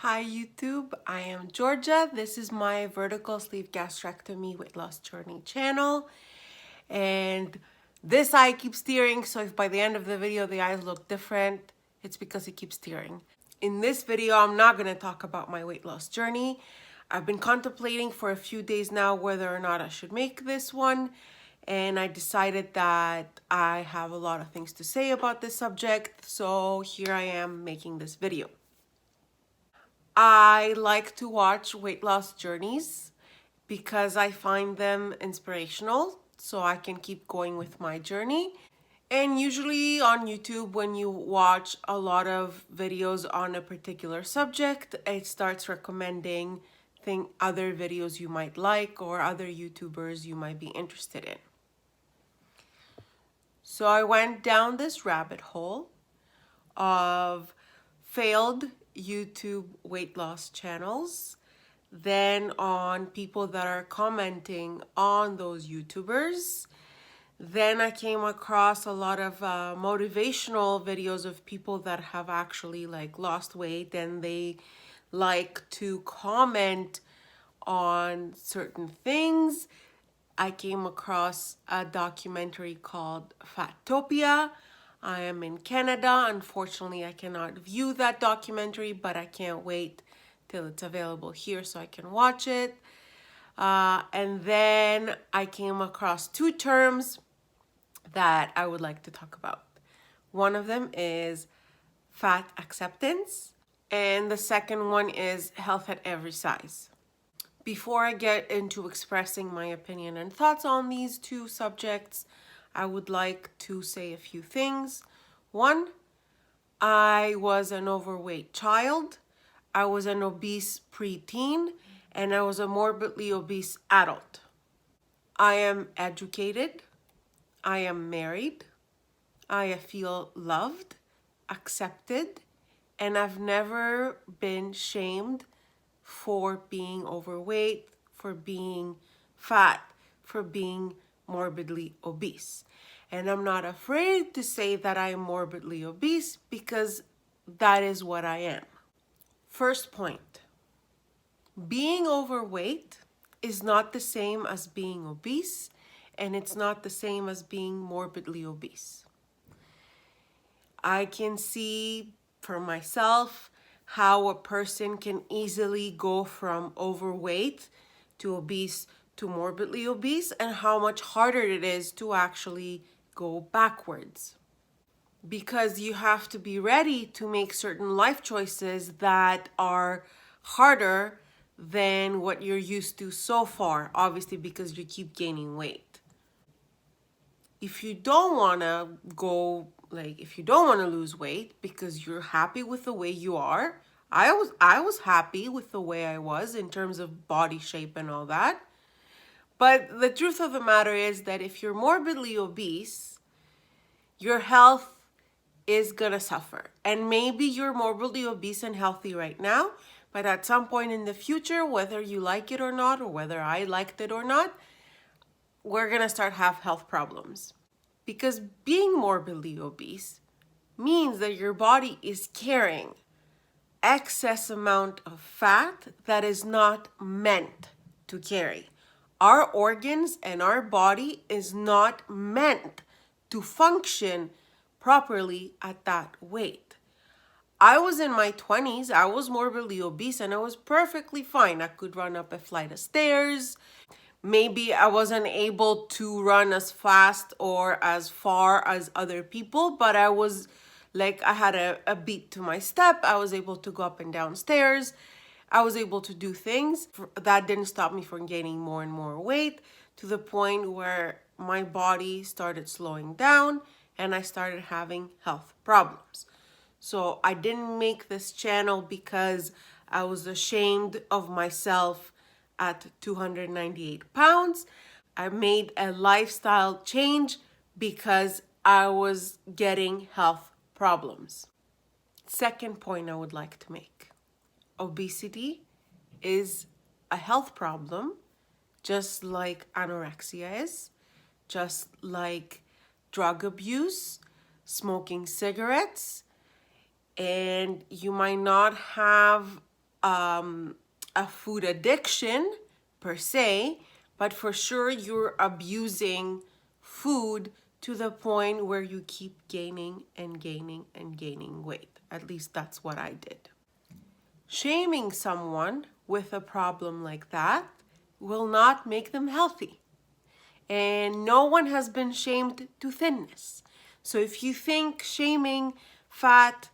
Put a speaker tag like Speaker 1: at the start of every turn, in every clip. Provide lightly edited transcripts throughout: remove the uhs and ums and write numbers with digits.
Speaker 1: Hi YouTube, I am Georgia. This is my vertical sleeve gastrectomy weight loss journey channel. And this eye keeps tearing, so if by the end of the video the eyes look different, it's because it keeps tearing. In this video, I'm not going to talk about my weight loss journey. I've been contemplating for a few days now whether or not I should make this one. And I decided that I have a lot of things to say about this subject, so here I am making this video. I like to watch weight loss journeys because I find them inspirational, so I can keep going with my journey. And usually on YouTube, when you watch a lot of videos on a particular subject, it starts recommending other videos you might like or other YouTubers you might be interested in. So I went down this rabbit hole of failed YouTube weight loss channels, then on people that are commenting on those YouTubers. Then I came across a lot of motivational videos of people that have actually lost weight, and they like to comment on certain things. I came across a documentary called Fat-opia. I am in Canada. Unfortunately, I cannot view that documentary, but I can't wait till it's available here so I can watch it. And then I came across two terms that I would like to talk about. One of them is fat acceptance, and the second one is health at every size. Before I get into expressing my opinion and thoughts on these two subjects, I would like to say a few things. One, I was an overweight child, I was an obese preteen, and I was a morbidly obese adult. I am educated, I am married, I feel loved, accepted, and I've never been shamed for being overweight, for being fat, for being morbidly obese. And I'm not afraid to say that I am morbidly obese because that is what I am. First point, being overweight is not the same as being obese, and it's not the same as being morbidly obese. I can see for myself how a person can easily go from overweight to obese to morbidly obese, and how much harder it is to actually go backwards. Because you have to be ready to make certain life choices that are harder than what you're used to so far, obviously because you keep gaining weight. If you don't want to if you don't want to lose weight because you're happy with the way you are, I was happy with the way I was in terms of body shape and all that. But the truth of the matter is that if you're morbidly obese, your health is gonna suffer. And maybe you're morbidly obese and healthy right now, but at some point in the future, whether you like it or not, or whether I liked it or not, we're gonna start have health problems. Because being morbidly obese means that your body is carrying excess amount of fat that is not meant to carry. Our organs and our body is not meant to function properly at that weight. I was in my 20s, I was morbidly obese, and I was perfectly fine. I could run up a flight of stairs. Maybe I wasn't able to run as fast or as far as other people, but I was I had a beat to my step. I was able to go up and down stairs. I was able to do things. That didn't stop me from gaining more and more weight, to the point where my body started slowing down and I started having health problems. So I didn't make this channel because I was ashamed of myself at 298 pounds. I made a lifestyle change because I was getting health problems. Second point I would like to make. Obesity is a health problem, just like anorexia is, just like drug abuse, smoking cigarettes, and you might not have a food addiction per se, but for sure you're abusing food to the point where you keep gaining and gaining and gaining weight. At least that's what I did. Shaming someone with a problem like that will not make them healthy. And no one has been shamed to thinness. So if you think shaming fat,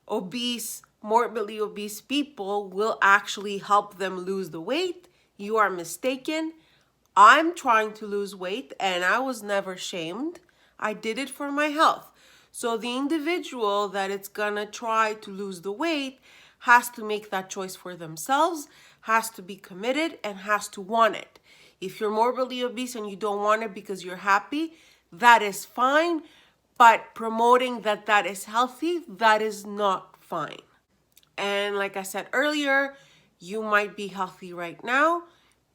Speaker 1: obese, morbidly obese people will actually help them lose the weight, you are mistaken. I'm trying to lose weight and I was never shamed. I did it for my health. So the individual that it's gonna try to lose the weight has to make that choice for themselves, has to be committed, and has to want it. If you're morbidly obese and you don't want it because you're happy, that is fine. But promoting that that is healthy, that is not fine. And like I said earlier, you might be healthy right now,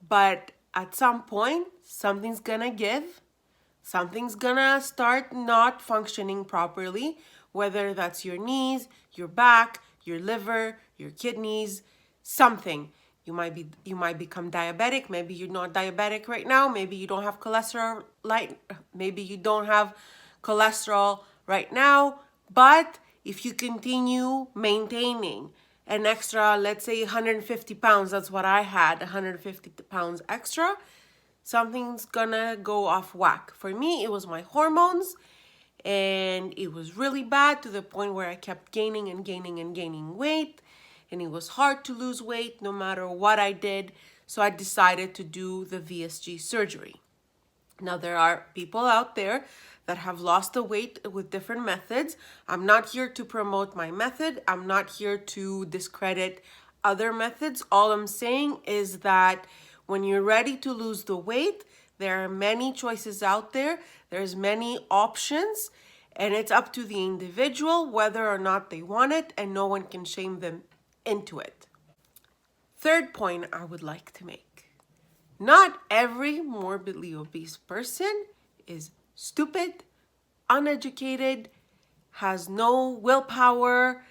Speaker 1: but at some point, something's gonna give. Something's gonna start not functioning properly, whether that's your knees, your back, your liver, your kidneys, something. You might become diabetic. Maybe you're not diabetic right now. Maybe you don't have cholesterol right now. But if you continue maintaining an extra, let's say 150 pounds, that's what I had, 150 pounds extra, something's gonna go off whack. For me, it was my hormones, and it was really bad to the point where I kept gaining and gaining and gaining weight, and it was hard to lose weight no matter what I did. So I decided to do the VSG surgery. Now, there are people out there that have lost the weight with different methods. I'm not here to promote my method. I'm not here to discredit other methods. All I'm saying is that when you're ready to lose the weight, there are many choices out there. There's many options, and it's up to the individual whether or not they want it, and no one can shame them into it. Third point I would like to make. Not every morbidly obese person is stupid, uneducated, has no willpower,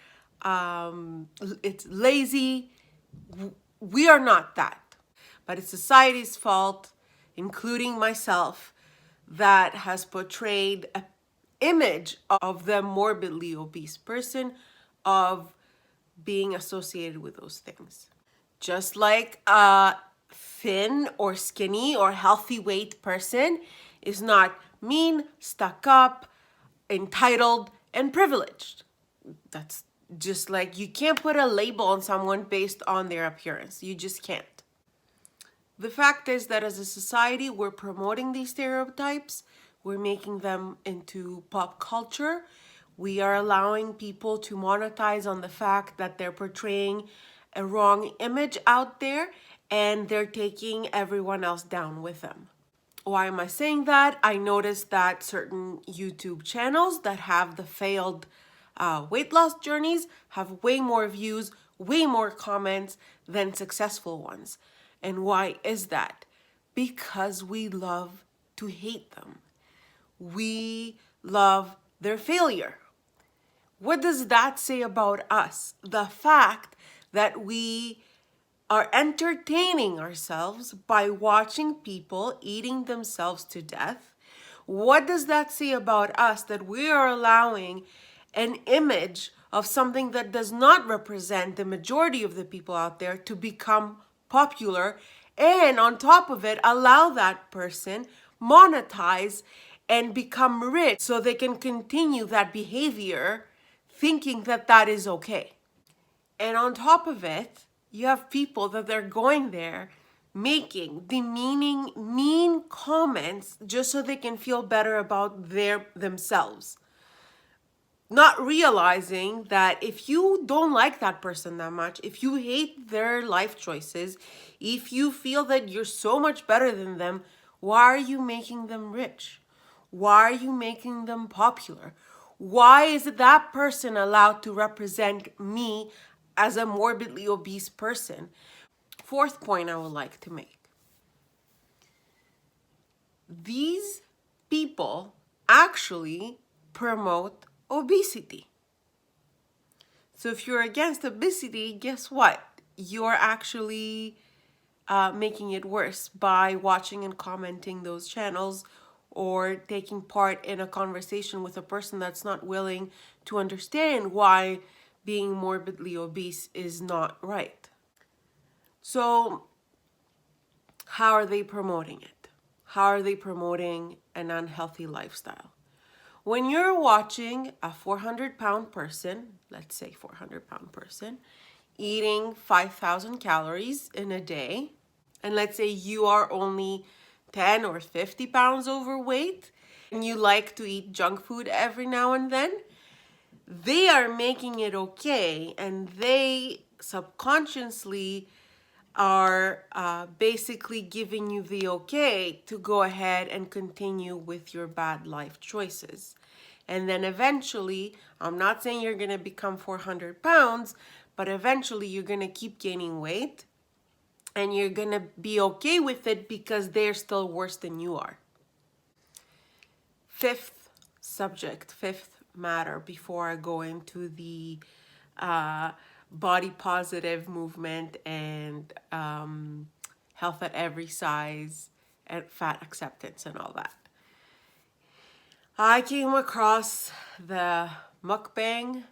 Speaker 1: it's lazy. We are not that. But it's society's fault, including myself, that has portrayed an image of the morbidly obese person, of being associated with those things. Just like a thin or skinny or healthy weight person is not mean, stuck up, entitled, and privileged. That's just like you can't put a label on someone based on their appearance. You just can't. The fact is that as a society, we're promoting these stereotypes. We're making them into pop culture. We are allowing people to monetize on the fact that they're portraying a wrong image out there, and they're taking everyone else down with them. Why am I saying that? I noticed that certain YouTube channels that have the failed weight loss journeys have way more views, way more comments than successful ones. And why is that? Because we love to hate them. We love their failure. What does that say about us? The fact that we are entertaining ourselves by watching people eating themselves to death. What does that say about us, that we are allowing an image of something that does not represent the majority of the people out there to become popular, and on top of it, allow that person monetize and become rich so they can continue that behavior thinking that that is okay? And on top of it, you have people that they're going there making demeaning, mean comments just so they can feel better about themselves. Not realizing that if you don't like that person that much, if you hate their life choices, if you feel that you're so much better than them, why are you making them rich? Why are you making them popular? Why is that person allowed to represent me as a morbidly obese person? Fourth point I would like to make. These people actually promote obesity. So if you're against obesity, guess what? you're actually making it worse by watching and commenting those channels or taking part in a conversation with a person that's not willing to understand why being morbidly obese is not right. So, how are they promoting it? How are they promoting an unhealthy lifestyle? When you're watching a 400-pound person, let's say 400-pound person, eating 5,000 calories in a day, and let's say you are only 10 or 50 pounds overweight, and you like to eat junk food every now and then, they are making it okay, and they subconsciously are basically giving you the okay to go ahead and continue with your bad life choices. And then eventually, I'm not saying you're gonna become 400 pounds, but eventually you're gonna keep gaining weight and you're gonna be okay with it because they're still worse than you are. Fifth subject, fifth matter, before I go into the body positive movement and health at every size and fat acceptance and all that. I came across the mukbang,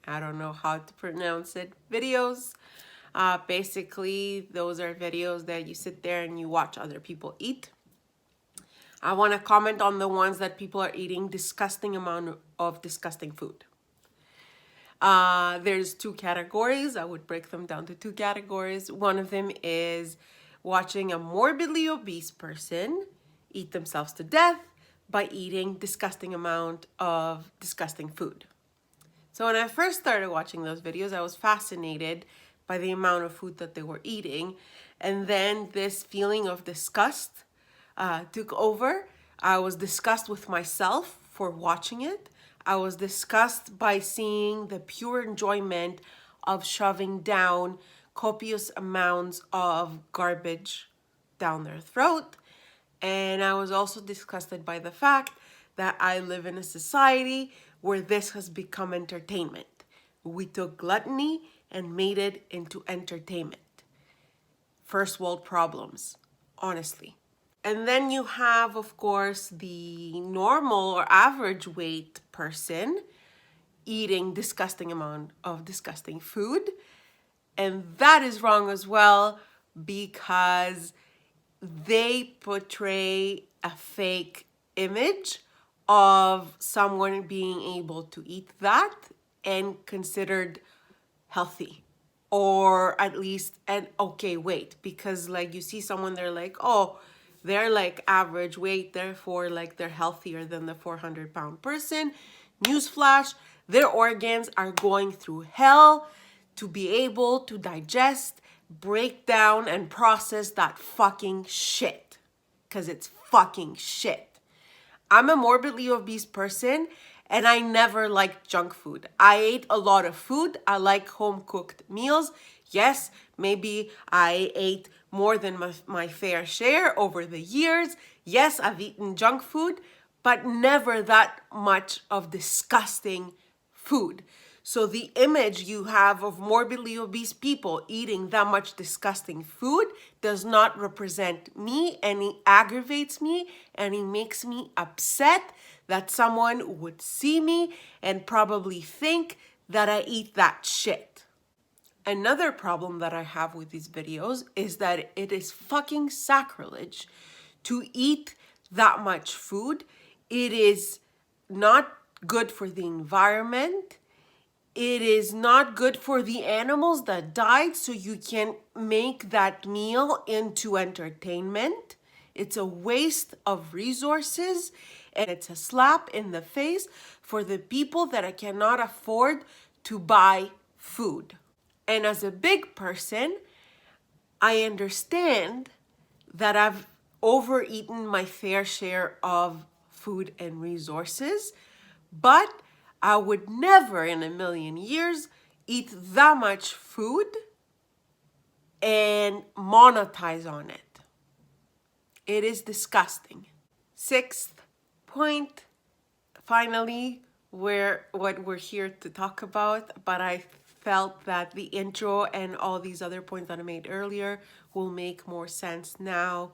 Speaker 1: I don't know how to pronounce it, videos. Basically, those are videos that you sit there and you watch other people eat. I want to comment on the ones that people are eating disgusting amount of disgusting food. There's two categories. I would break them down to two categories. One of them is watching a morbidly obese person eat themselves to death by eating disgusting amount of disgusting food. So when I first started watching those videos, I was fascinated by the amount of food that they were eating. And then this feeling of disgust took over. I was disgusted with myself for watching it. I was disgusted by seeing the pure enjoyment of shoving down copious amounts of garbage down their throat. And I was also disgusted by the fact that I live in a society where this has become entertainment. We took gluttony and made it into entertainment. First world problems, honestly. And then you have, of course, the normal or average weight person eating disgusting amount of disgusting food. And that is wrong as well because they portray a fake image of someone being able to eat that and considered healthy or at least an okay weight, because like you see someone, they're like, oh, they're like average weight, therefore like they're healthier than the 400-pound person. Newsflash, their organs are going through hell to be able to digest, break down, and process that fucking shit. Because it's fucking shit. I'm a morbidly obese person and I never liked junk food. I ate a lot of food. I like home cooked meals. Yes, maybe I ate more than my fair share over the years. Yes, I've eaten junk food, but never that much of disgusting food. So the image you have of morbidly obese people eating that much disgusting food does not represent me, and it aggravates me and it makes me upset that someone would see me and probably think that I eat that shit. Another problem that I have with these videos is that it is fucking sacrilege to eat that much food. It is not good for the environment. It is not good for the animals that died, so you can make that meal into entertainment. It's a waste of resources, and it's a slap in the face for the people that cannot afford to buy food. And as a big person, I understand that I've overeaten my fair share of food and resources, but I would never in a million years eat that much food and monetize on it. It is disgusting. Sixth point, finally, what we're here to talk about, but I felt that the intro and all these other points that I made earlier will make more sense now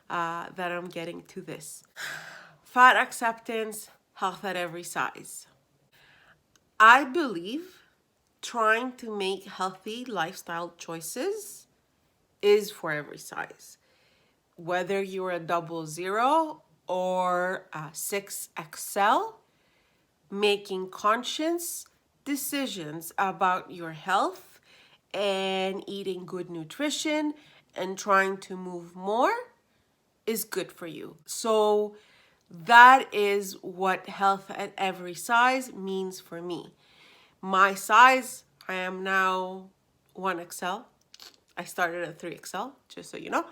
Speaker 1: that I'm getting to this. Fat acceptance, health at every size. I believe trying to make healthy lifestyle choices is for every size. Whether you're a 00 or a 6XL, making conscious decisions about your health and eating good nutrition and trying to move more is good for you. So that is what health at every size means for me. My size, I am now 1XL. I started at 3XL, just so you know.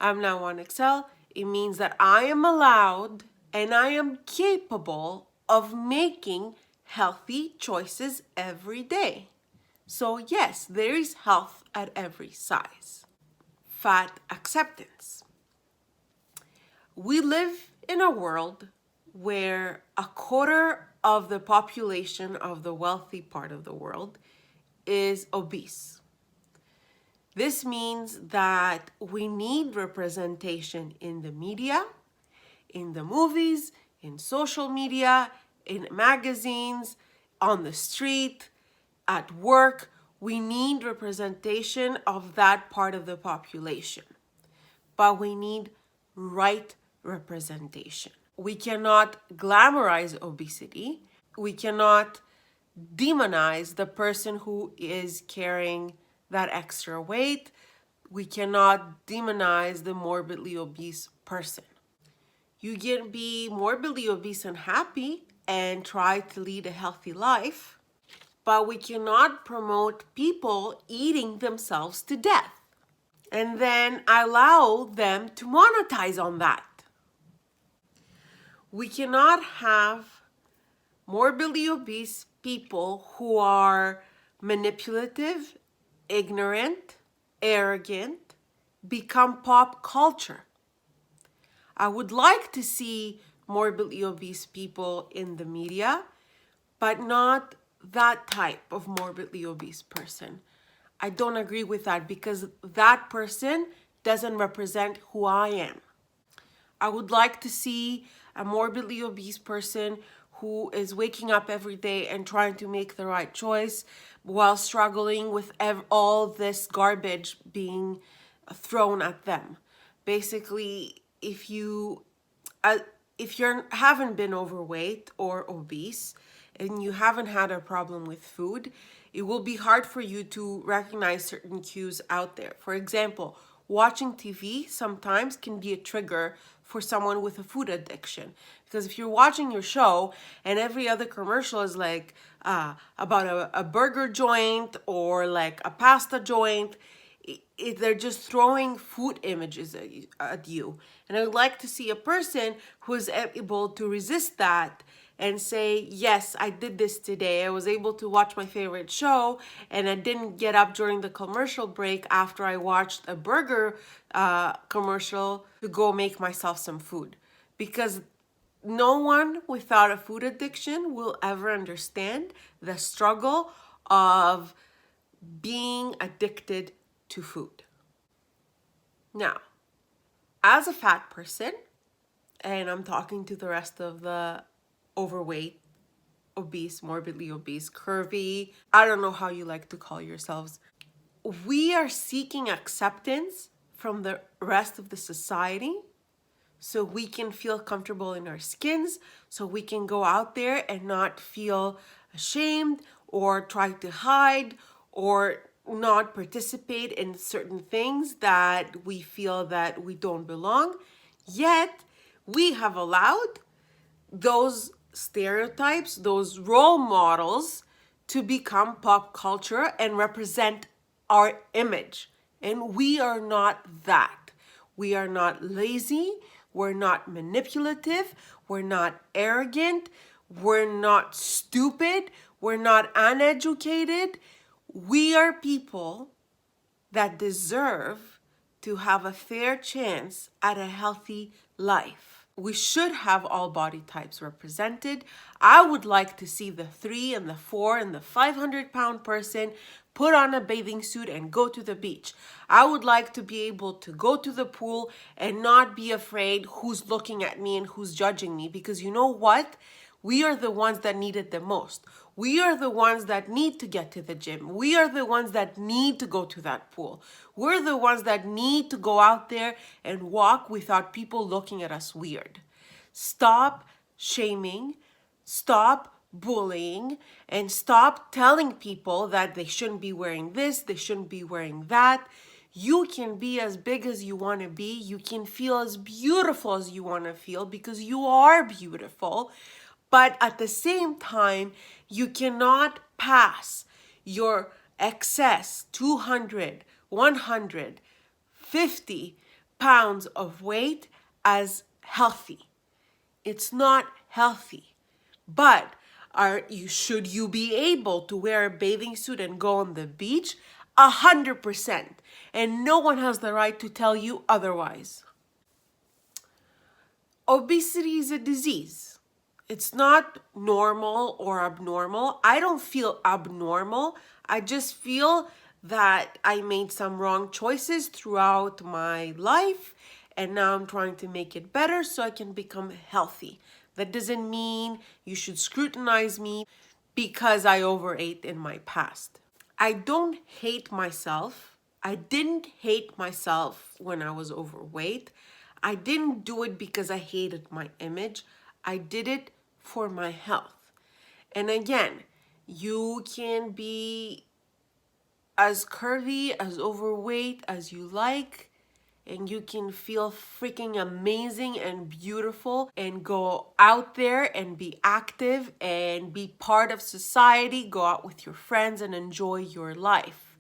Speaker 1: I'm now 1XL. It means that I am allowed and I am capable of making healthy choices every day. So yes, there is health at every size. Fat acceptance. We live in a world where a quarter of the population of the wealthy part of the world is obese. This means that we need representation in the media, in the movies, in social media, in magazines, on the street, at work. We need representation of that part of the population. But we need right representation. We cannot glamorize obesity. We cannot demonize the person who is carrying that extra weight. We cannot demonize the morbidly obese person. You can be morbidly obese and happy and try to lead a healthy life, but we cannot promote people eating themselves to death and then allow them to monetize on that. We cannot have morbidly obese people who are manipulative, ignorant, arrogant, become pop culture. I would like to see morbidly obese people in the media, but not that type of morbidly obese person. I don't agree with that because that person doesn't represent who I am. I would like to see a morbidly obese person who is waking up every day and trying to make the right choice while struggling with all this garbage being thrown at them. Basically, if you haven't been overweight or obese and you haven't had a problem with food, it will be hard for you to recognize certain cues out there. For example, watching TV sometimes can be a trigger for someone with a food addiction. Because if you're watching your show and every other commercial is like about a burger joint or like a pasta joint, they're just throwing food images at you. And I would like to see a person who is able to resist that and say, yes, I did this today. I was able to watch my favorite show and I didn't get up during the commercial break after I watched a burger commercial to go make myself some food. Because no one without a food addiction will ever understand the struggle of being addicted to food. Now, as a fat person, and I'm talking to the rest of the overweight, obese, morbidly obese, curvy, I don't know how you like to call yourselves. We are seeking acceptance from the rest of the society so we can feel comfortable in our skins, so we can go out there and not feel ashamed or try to hide or not participate in certain things that we feel that we don't belong. Yet we have allowed those stereotypes, those role models to become pop culture and represent our image. And we are not that. We are not lazy. We're not manipulative. We're not arrogant. We're not stupid. We're not uneducated. We are people that deserve to have a fair chance at a healthy life. We should have all body types represented. I would like to see the 3 and the 4 and the 500-pound person put on a bathing suit and go to the beach. I would like to be able to go to the pool and not be afraid who's looking at me and who's judging me, because you know what? We are the ones that need it the most. We are the ones that need to get to the gym. We are the ones that need to go to that pool. We're the ones that need to go out there and walk without people looking at us weird. Stop shaming, stop bullying, and stop telling people that they shouldn't be wearing this, they shouldn't be wearing that. You can be as big as you want to be. You can feel as beautiful as you want to feel, because you are beautiful. But at the same time, you cannot pass your excess 200, 150 pounds of weight as healthy. It's not healthy. But should you be able to wear a bathing suit and go on the beach? 100%. And no one has the right to tell you otherwise. Obesity is a disease. It's not normal or abnormal. I don't feel abnormal. I just feel that I made some wrong choices throughout my life, and now I'm trying to make it better so I can become healthy. That doesn't mean you should scrutinize me because I overate in my past. I don't hate myself. I didn't hate myself when I was overweight. I didn't do it because I hated my image. I did it for my health. And again, you can be as curvy, as overweight as you like, and you can feel freaking amazing and beautiful and go out there and be active and be part of society, go out with your friends and enjoy your life.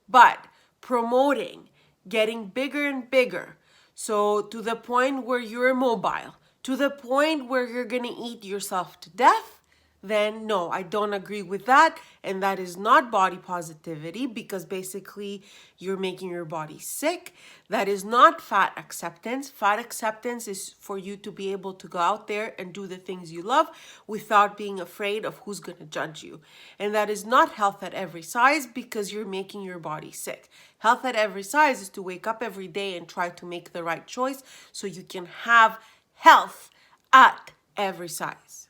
Speaker 1: But promoting getting bigger and bigger, so to the point where you're immobile, to the point where you're gonna eat yourself to death, then no, I don't agree with that. And that is not body positivity, because basically you're making your body sick. That is not fat acceptance. Fat acceptance is for you to be able to go out there and do the things you love without being afraid of who's going to judge you. And that is not health at every size, because you're making your body sick. Health at every size is to wake up every day and try to make the right choice so you can have health at every size.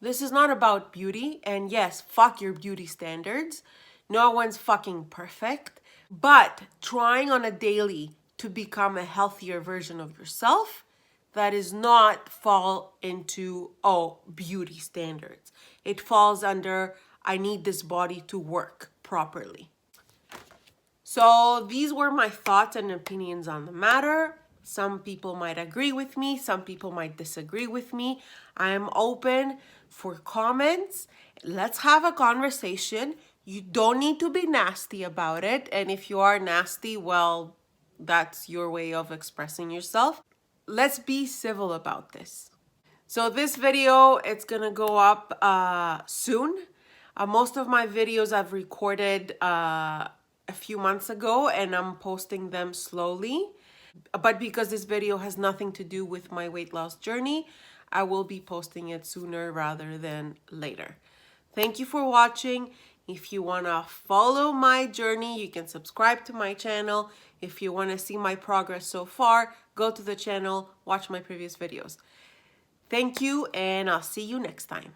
Speaker 1: This is not about beauty, and yes, fuck your beauty standards. No one's fucking perfect, but trying on a daily to become a healthier version of yourself, that is not fall into, oh, beauty standards. It falls under, I need this body to work properly. So these were my thoughts and opinions on the matter. Some people might agree with me, some people might disagree with me. I am open for comments. Let's have a conversation. You don't need to be nasty about it. And if you are nasty, well, that's your way of expressing yourself. Let's be civil about this. So this video, it's gonna go up soon. Most of my videos I've recorded a few months ago, and I'm posting them slowly. But because this video has nothing to do with my weight loss journey, I will be posting it sooner rather than later. Thank you for watching. If you want to follow my journey, you can subscribe to my channel. If you want to see my progress so far, go to the channel, watch my previous videos. Thank you, and I'll see you next time.